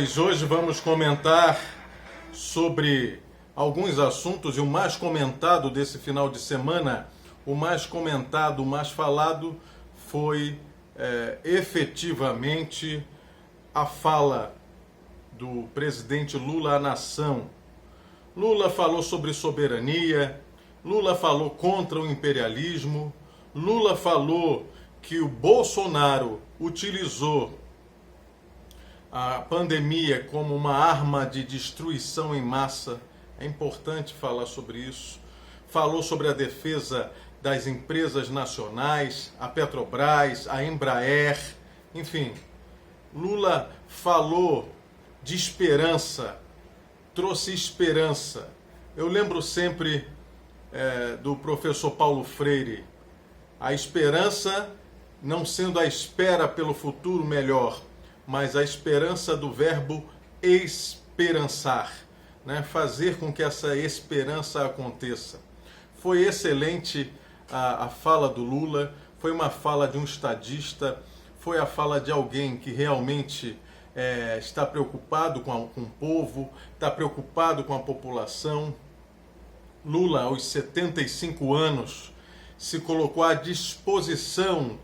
Nós hoje vamos comentar sobre alguns assuntos e o mais comentado desse final de semana, o mais comentado, o mais falado foi efetivamente a fala do presidente Lula à nação. Lula falou sobre soberania, Lula falou contra o imperialismo, Lula falou que o Bolsonaro utilizou a pandemia como uma arma de destruição em massa. É importante falar sobre isso. Falou sobre a defesa das empresas nacionais, a Petrobras, a Embraer, enfim. Lula falou de esperança, trouxe esperança. Eu lembro sempre do professor Paulo Freire, a esperança não sendo a espera pelo futuro melhor, mas a esperança do verbo esperançar, né? Fazer com que essa esperança aconteça. Foi excelente a fala do Lula, foi uma fala de um estadista, foi a fala de alguém que realmente está preocupado com o povo, está preocupado com a população. Lula, aos 75 anos, se colocou à disposição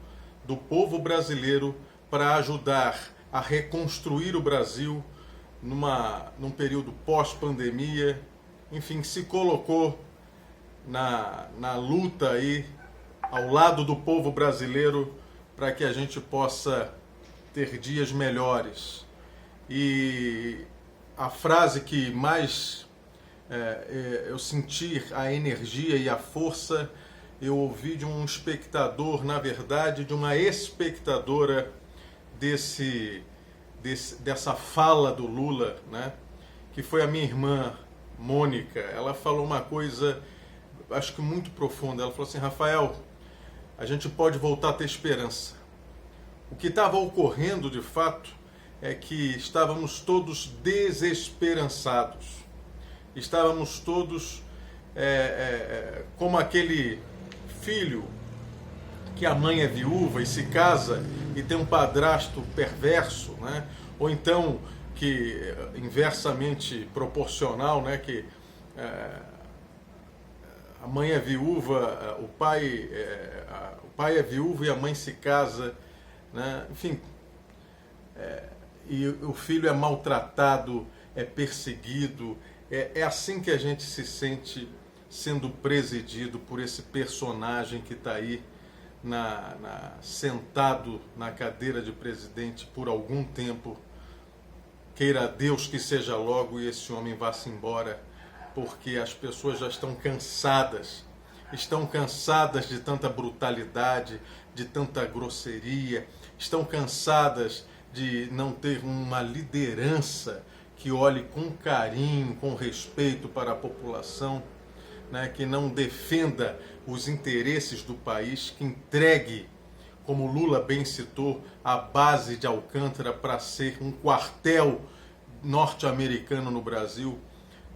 do povo brasileiro para ajudar a reconstruir o Brasil num período pós-pandemia. Enfim, se colocou na luta aí ao lado do povo brasileiro para que a gente possa ter dias melhores. E a frase que mais eu senti a energia e a força, eu ouvi de um espectador, na verdade, de uma espectadora dessa fala do Lula, né? Que foi a minha irmã Mônica. Ela falou uma coisa, acho que muito profunda. Ela falou assim: Rafael, a gente pode voltar a ter esperança. O que estava ocorrendo de fato é que estávamos todos desesperançados. Estávamos todos como aquele filho que a mãe é viúva e se casa e tem um padrasto perverso, né? Ou então que inversamente proporcional, né? Que a mãe é viúva, o pai é viúvo e a mãe se casa, né? Enfim, e o filho é maltratado, é perseguido. É assim que a gente se sente sendo presidido por esse personagem que está aí sentado na cadeira de presidente por algum tempo. Queira Deus que seja logo e esse homem vá-se embora, porque as pessoas já estão cansadas de tanta brutalidade, de tanta grosseria, estão cansadas de não ter uma liderança que olhe com carinho, com respeito para a população, né, que não defenda os interesses do país, que entregue, como Lula bem citou, a base de Alcântara para ser um quartel norte-americano no Brasil,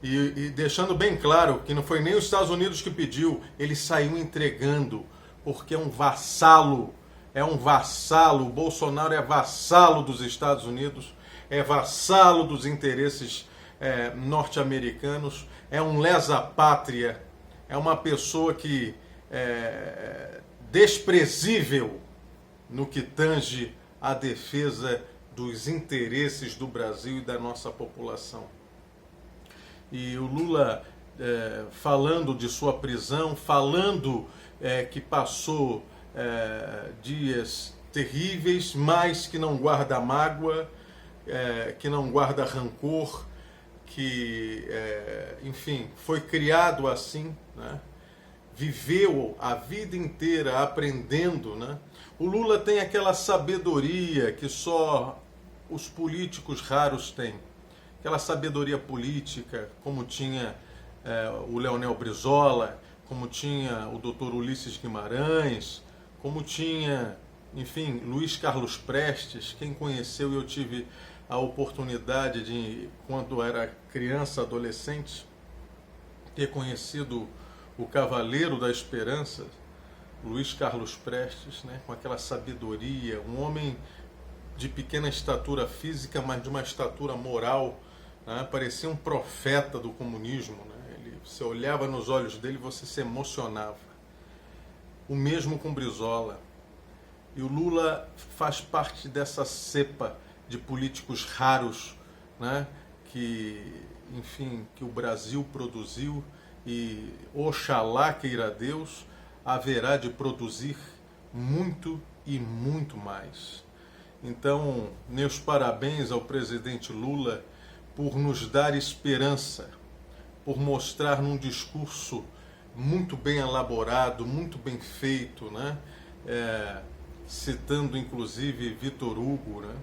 e deixando bem claro que não foi nem os Estados Unidos que pediu, ele saiu entregando, porque é um vassalo, o Bolsonaro é vassalo dos Estados Unidos, é vassalo dos interesses norte-americanos, é um lesa-pátria, é uma pessoa que é desprezível no que tange à defesa dos interesses do Brasil e da nossa população. E o Lula falando de sua prisão, falando que passou dias terríveis, mas que não guarda mágoa, que não guarda rancor, que, enfim, foi criado assim, né? Viveu a vida inteira aprendendo, né? O Lula tem aquela sabedoria que só os políticos raros têm, aquela sabedoria política, como tinha o Leonel Brizola, como tinha o Dr. Ulisses Guimarães, como tinha, enfim, Luiz Carlos Prestes. Quem conheceu, eu tive a oportunidade de, quando era criança, adolescente, ter conhecido o Cavaleiro da Esperança, Luiz Carlos Prestes, né, com aquela sabedoria, um homem de pequena estatura física, mas de uma estatura moral, né? Parecia um profeta do comunismo, né? Você olhava nos olhos dele e você se emocionava. O mesmo com Brizola. E o Lula faz parte dessa cepa de políticos raros, né? Que o Brasil produziu e, oxalá queira Deus, haverá de produzir muito e muito mais. Então, meus parabéns ao presidente Lula por nos dar esperança, por mostrar num discurso muito bem elaborado, muito bem feito, né? Citando inclusive Vitor Hugo, né?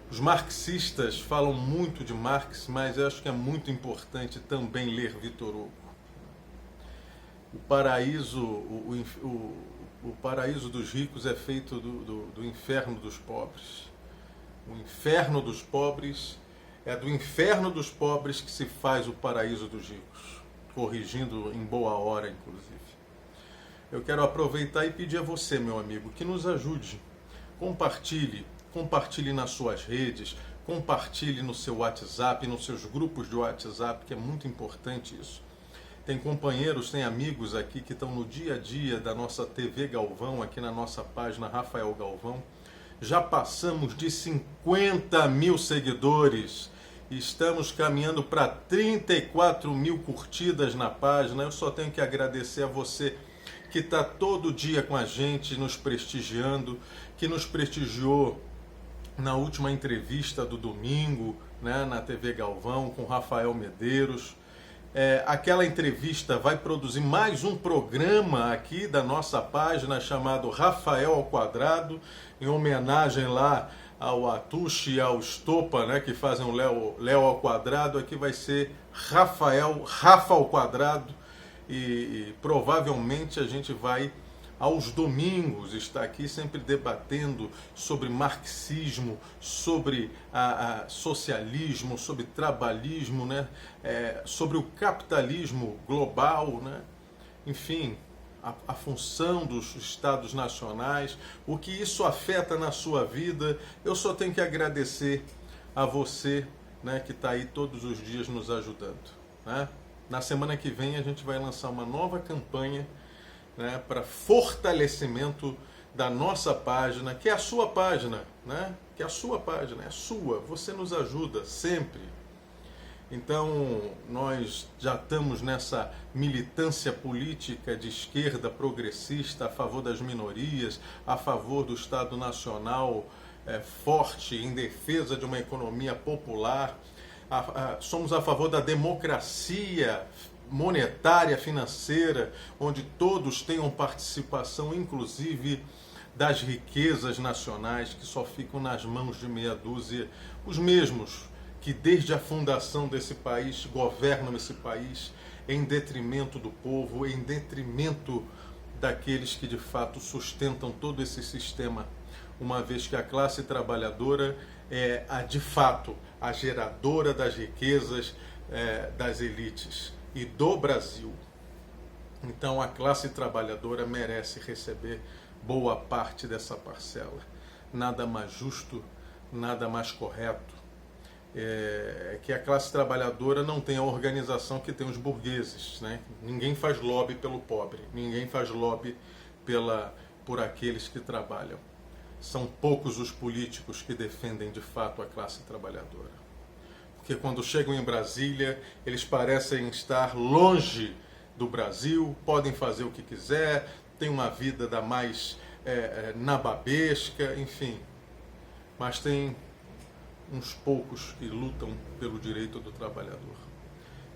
Os marxistas falam muito de Marx, mas eu acho que é muito importante também ler Vitor Hugo. O paraíso dos ricos é feito do inferno dos pobres. O inferno dos pobres é do inferno dos pobres que se faz o paraíso dos ricos, corrigindo em boa hora, inclusive. Eu quero aproveitar e pedir a você, meu amigo, que nos ajude. Compartilhe nas suas redes, compartilhe no seu WhatsApp, nos seus grupos de WhatsApp, que é muito importante isso. Tem companheiros, tem amigos aqui que estão no dia a dia da nossa TV Galvão, aqui na nossa página Rafael Galvão. Já passamos de 50 mil seguidores e estamos caminhando para 34 mil curtidas na página. Eu só tenho que agradecer a você que está todo dia com a gente, nos prestigiando, que nos prestigiou na última entrevista do domingo, né, na TV Galvão, com Rafael Medeiros. Aquela entrevista vai produzir mais um programa aqui da nossa página chamado Rafael ao Quadrado, em homenagem lá ao Atushi e ao Estopa, né, que fazem o Léo ao Quadrado. Aqui vai ser Rafa ao Quadrado e provavelmente a gente vai aos domingos estar aqui sempre debatendo sobre marxismo, sobre socialismo, sobre trabalhismo, né? Sobre o capitalismo global, né? Enfim, a função dos estados nacionais, o que isso afeta na sua vida. Eu só tenho que agradecer a você, né, que está aí todos os dias nos ajudando, né? Na semana que vem a gente vai lançar uma nova campanha, né, para fortalecimento da nossa página, que é a sua página, né? Que é a sua página, é sua. Você nos ajuda sempre. Então, nós já estamos nessa militância política de esquerda progressista a favor das minorias, a favor do Estado Nacional forte, em defesa de uma economia popular. Somos a favor da democracia monetária, financeira, onde todos tenham participação, inclusive das riquezas nacionais que só ficam nas mãos de meia dúzia, os mesmos que desde a fundação desse país governam esse país em detrimento do povo, em detrimento daqueles que de fato sustentam todo esse sistema, uma vez que a classe trabalhadora é de fato a geradora das riquezas das elites e do Brasil. Então a classe trabalhadora merece receber boa parte dessa parcela. Nada mais justo, nada mais correto que a classe trabalhadora não tenha a organização que tem os burgueses, né? Ninguém faz lobby pelo pobre, ninguém faz lobby por aqueles que trabalham. São poucos os políticos que defendem de fato a classe trabalhadora. Porque quando chegam em Brasília, eles parecem estar longe do Brasil, podem fazer o que quiser, têm uma vida da mais nababesca, enfim. Mas tem uns poucos que lutam pelo direito do trabalhador.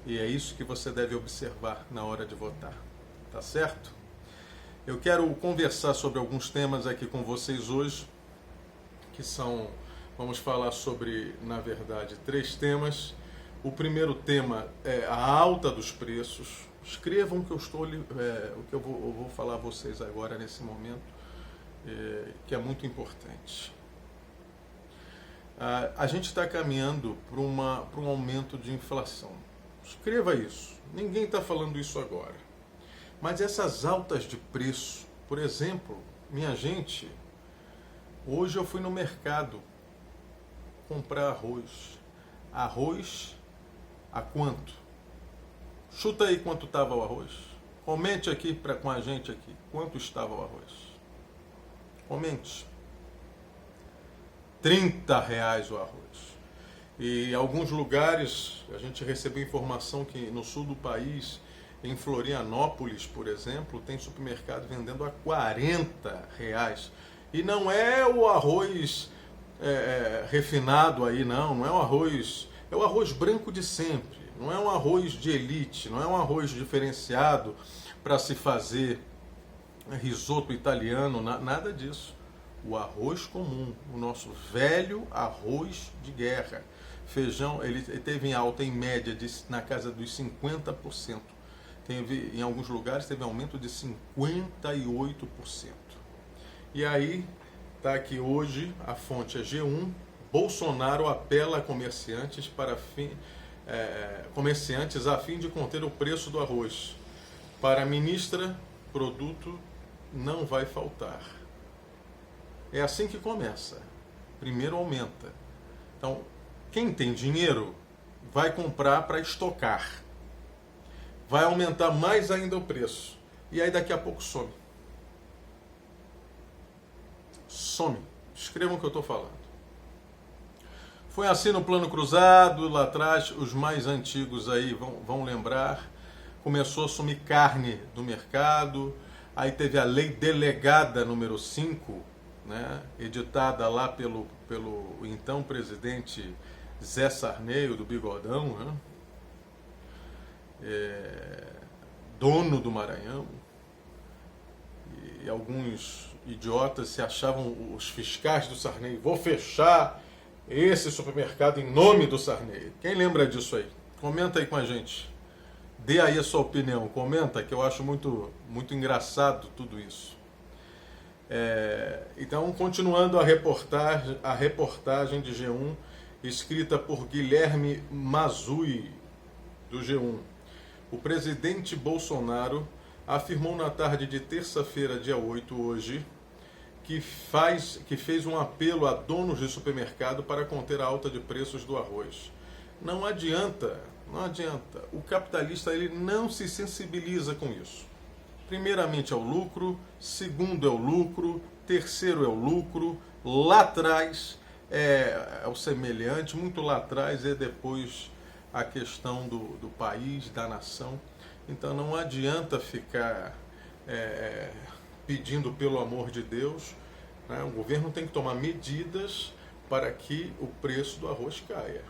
E é isso que você deve observar na hora de votar. Tá certo? Eu quero conversar sobre alguns temas aqui com vocês hoje, que são... Vamos falar sobre, na verdade, 3 temas. O primeiro tema é a alta dos preços. Escrevam o que eu vou falar a vocês agora nesse momento, que é muito importante. A gente está caminhando para um aumento de inflação. Escreva isso. Ninguém está falando isso agora. Mas essas altas de preço, por exemplo, minha gente, hoje eu fui no mercado comprar arroz. Arroz a quanto? Chuta aí quanto estava o arroz. Comente aqui com a gente aqui. Quanto estava o arroz? Comente. R$ 30 o arroz. E em alguns lugares, a gente recebeu informação que no sul do país, em Florianópolis, por exemplo, tem supermercado vendendo a R$ 40. E não é o arroz refinado aí, não é o arroz, é o arroz branco de sempre, não é um arroz de elite, não é um arroz diferenciado para se fazer risoto italiano, nada disso. O arroz comum, o nosso velho arroz de guerra. Feijão, ele teve em alta em média na casa dos 50%. Em alguns lugares teve aumento de 58%. E aí, está aqui hoje, a fonte é G1, Bolsonaro apela a comerciantes a fim de conter o preço do arroz. Para a ministra, produto não vai faltar. É assim que começa. Primeiro aumenta. Então, quem tem dinheiro vai comprar para estocar. Vai aumentar mais ainda o preço. E aí daqui a pouco some. Some. Escrevam o que eu estou falando. Foi assim no Plano Cruzado, lá atrás, os mais antigos aí vão lembrar. Começou a sumir carne do mercado. Aí teve a Lei Delegada número 5, né, editada lá pelo então presidente Zé Sarney, do Bigodão, né, dono do Maranhão. E alguns idiotas se achavam os fiscais do Sarney. Vou fechar esse supermercado em nome do Sarney. Quem lembra disso aí? Comenta aí com a gente. Dê aí a sua opinião. Comenta, que eu acho muito, muito engraçado tudo isso. Então, continuando a reportagem de G1, escrita por Guilherme Mazui, do G1. O presidente Bolsonaro afirmou na tarde de terça-feira, dia 8, hoje, que fez um apelo a donos de supermercado para conter a alta de preços do arroz. Não adianta. O capitalista ele não se sensibiliza com isso. Primeiramente é o lucro, segundo é o lucro, terceiro é o lucro, lá atrás é o semelhante, muito lá atrás é depois a questão do país, da nação. Então não adianta ficar pedindo pelo amor de Deus, né? O governo tem que tomar medidas para que o preço do arroz caia.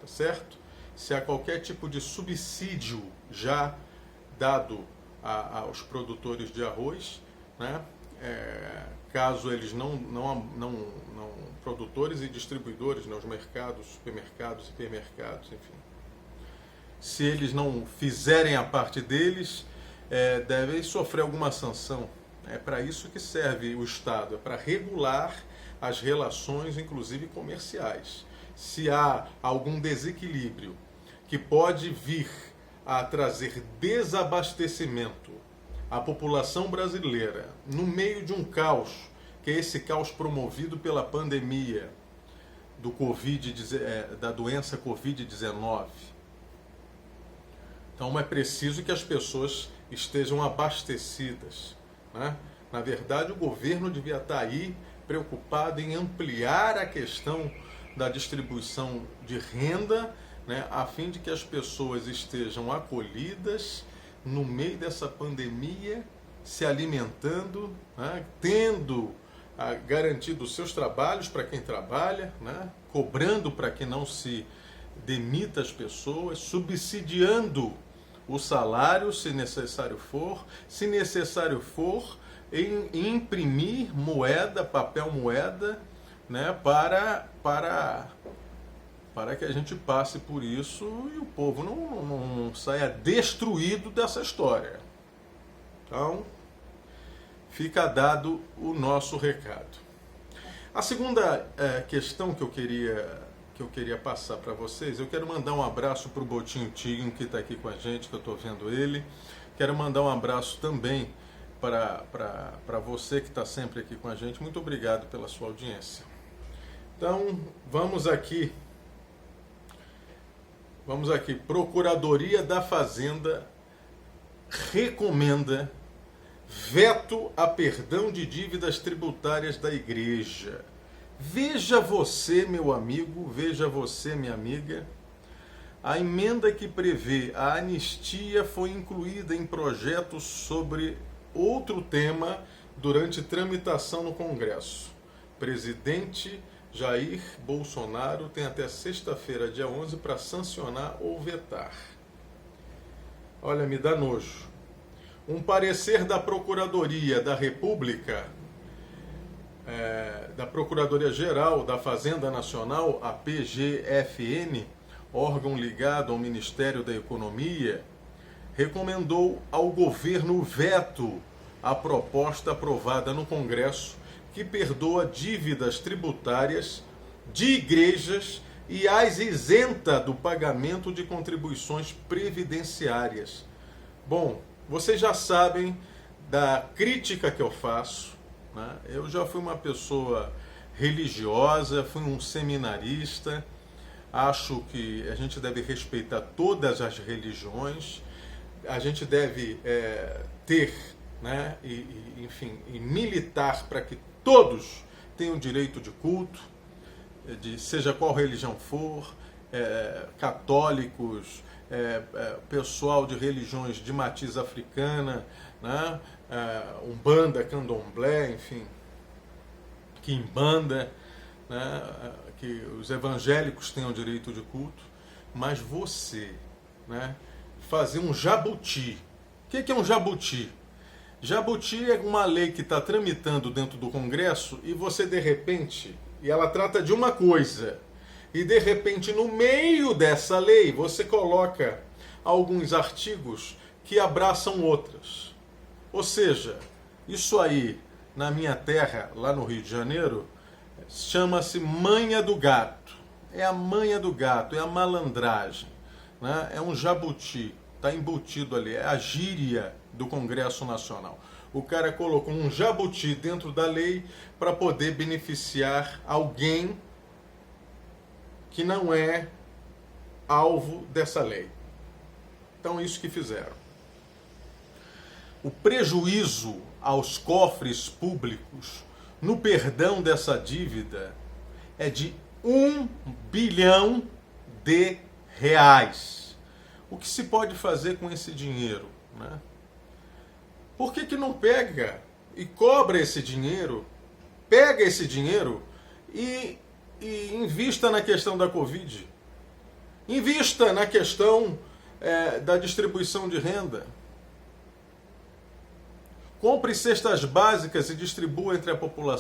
Tá certo? Se há qualquer tipo de subsídio já dado aos produtores de arroz, né? Caso eles não produtores e distribuidores, né? Os mercados, supermercados, hipermercados, enfim. Se eles não fizerem a parte deles, devem sofrer alguma sanção. É para isso que serve o Estado, é para regular as relações, inclusive comerciais. Se há algum desequilíbrio que pode vir a trazer desabastecimento à população brasileira, no meio de um caos, que é esse caos promovido pela pandemia da doença Covid-19. Então é preciso que as pessoas estejam abastecidas, né? Na verdade, o governo devia estar aí preocupado em ampliar a questão da distribuição de renda, né, a fim de que as pessoas estejam acolhidas no meio dessa pandemia, se alimentando, né, tendo garantido os seus trabalhos para quem trabalha, né, cobrando para que não se demita as pessoas, subsidiando o salário, se necessário for, em imprimir moeda, papel moeda, né, para que a gente passe por isso e o povo não saia destruído dessa história. Então, fica dado o nosso recado. A segunda questão que eu queria passar para vocês, eu quero mandar um abraço para o Botinho Tigre, que está aqui com a gente, que eu estou vendo ele. Quero mandar um abraço também para você que está sempre aqui com a gente. Muito obrigado pela sua audiência. Então, vamos aqui. Procuradoria da Fazenda recomenda veto a perdão de dívidas tributárias da Igreja. Veja você, meu amigo, veja você, minha amiga. A emenda que prevê a anistia foi incluída em projetos sobre outro tema durante tramitação no Congresso. Presidente Jair Bolsonaro tem até sexta-feira, dia 11, para sancionar ou vetar. Olha, me dá nojo. Um parecer da Procuradoria da República, da Procuradoria-Geral da Fazenda Nacional, a PGFN, órgão ligado ao Ministério da Economia, recomendou ao governo veto à proposta aprovada no Congresso que perdoa dívidas tributárias de igrejas e as isenta do pagamento de contribuições previdenciárias. Bom, vocês já sabem da crítica que eu faço, né? Eu já fui uma pessoa religiosa, fui um seminarista, acho que a gente deve respeitar todas as religiões, a gente deve ter, né, enfim, e militar para que todos tenham direito de culto, seja qual religião for, católicos, pessoal de religiões de matiz africana, né, Umbanda, Candomblé, enfim, Quimbanda, né, que os evangélicos tenham direito de culto, mas você, né, fazer um jabuti. O que é um jabuti? Jabuti é uma lei que está tramitando dentro do Congresso e você de repente, e ela trata de uma coisa, e de repente no meio dessa lei você coloca alguns artigos que abraçam outras. Ou seja, isso aí na minha terra, lá no Rio de Janeiro, chama-se manha do gato. É a manha do gato, é a malandragem, né? É um jabuti, está embutido ali, é a gíria do Congresso Nacional. O cara colocou um jabuti dentro da lei para poder beneficiar alguém que não é alvo dessa lei. Então, isso que fizeram. O prejuízo aos cofres públicos no perdão dessa dívida é de R$1 bilhão. O que se pode fazer com esse dinheiro, né? Por que não pega e cobra esse dinheiro, pega esse dinheiro e invista na questão da Covid? Invista na questão da distribuição de renda. Compre cestas básicas e distribua entre a população.